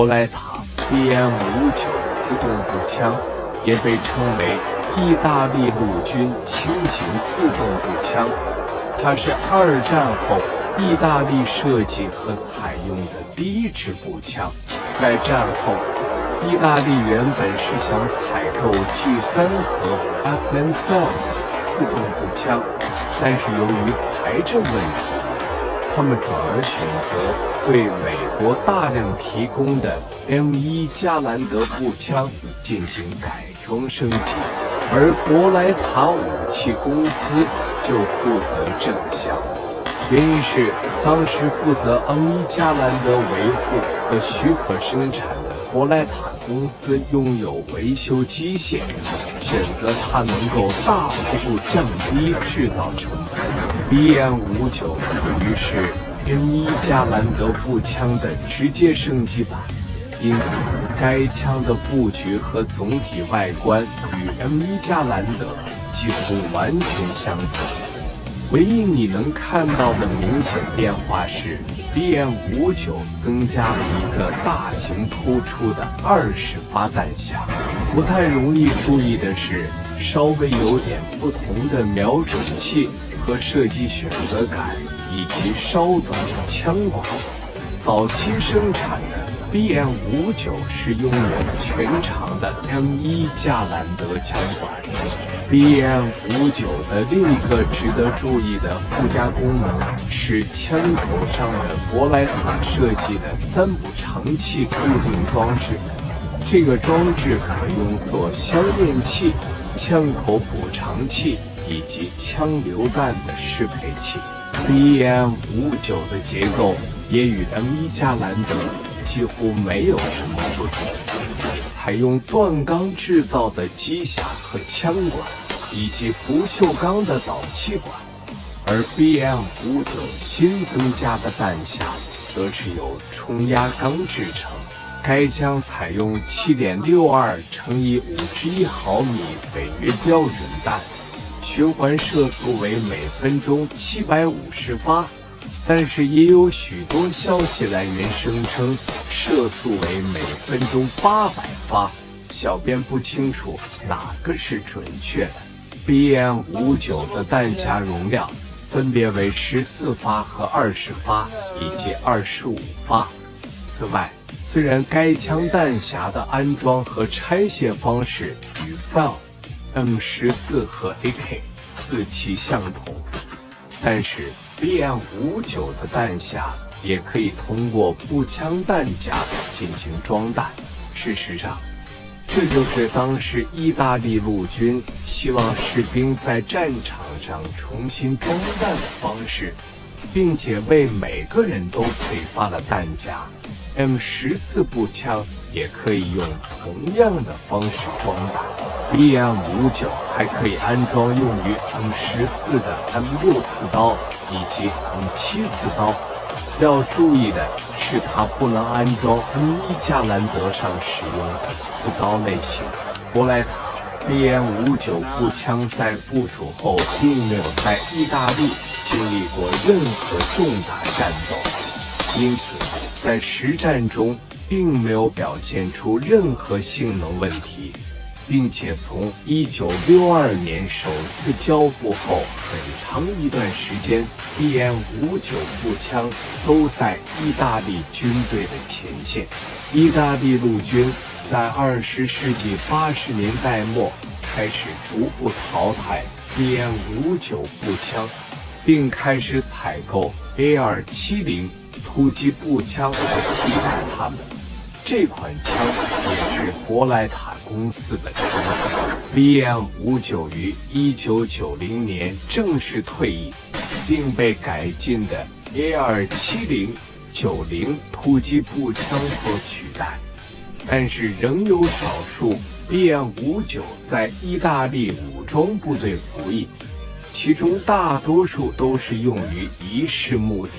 珀莱塔 BM59自动步枪也被称为意大利陆军轻型自动步枪，它是二战后意大利设计和采用的第一支步枪。在战后，意大利原本是想采购G3和 FN-5自动步枪，但是由于财政问题，他们转而选择对美国大量提供的 M1 加兰德步枪进行改装升级，而珀莱塔武器公司就负责这个项目。原因是当时负责 M1 加兰德维护和许可生产的珀莱塔公司拥有维修机械，选择它能够大幅度降低制造成本。BM59属于是 M1 加兰德步枪的直接升级版，因此该枪的布局和总体外观与 M1 加兰德几乎完全相同。唯一你能看到的明显变化是 BM59增加了一个大型突出的20发弹匣。不太容易注意的是，稍微有点不同的瞄准器和设计选择感，以及稍短的枪管。早期生产的 BM59是拥有全长的 M1 加兰德枪管。BM59的另一个值得注意的附加功能是枪口上的珀莱塔设计的3补长器固定装置。这个装置可用作消焰器、枪口补偿器以及枪榴弹的适配器。BM59的结构也与 M1 加兰德几乎没有什么不同，采用锻钢制造的机匣和枪管，以及不锈钢的导气管，而 BM59新增加的弹匣则是由冲压钢制成。该枪采用 7.62 乘以51毫米北约标准弹，循环射速为每分钟750发，但是也有许多消息来源声称射速为每分钟800发，小编不清楚哪个是准确的。BM59的弹匣容量分别为14发和20发以及25发。此外，虽然该枪弹匣的安装和拆卸方式与 FAL、M14 和 AK-47相同，但是 BM59的弹匣也可以通过步枪弹夹进行装弹。事实上，这就是当时意大利陆军希望士兵在战场上重新装弹的方式，并且为每个人都配发了弹夹。M14 步枪也可以用同样的方式装弹。BM59还可以安装用于 M14 的 M6刺刀以及 M7刺刀。要注意的是，它不能安装 M1 加兰德上使用的刺刀类型。珀莱塔 BM59步枪在部署后并没有在意大利经历过任何重大战斗，因此在实战中并没有表现出任何性能问题，并且从1962年首次交付后很长一段时间 BM59步枪都在意大利军队的前线。意大利陆军在20世纪80年代末开始逐步淘汰 BM59步枪，并开始采购 AR-70突击步枪来替代它们。这款枪也是珀莱塔公司的产品。BM59于1990年正式退役，并被改进的 AR-70-90突击步枪所取代，但是仍有少数 BM59在意大利武装部队服役，其中大多数都是用于仪式目的。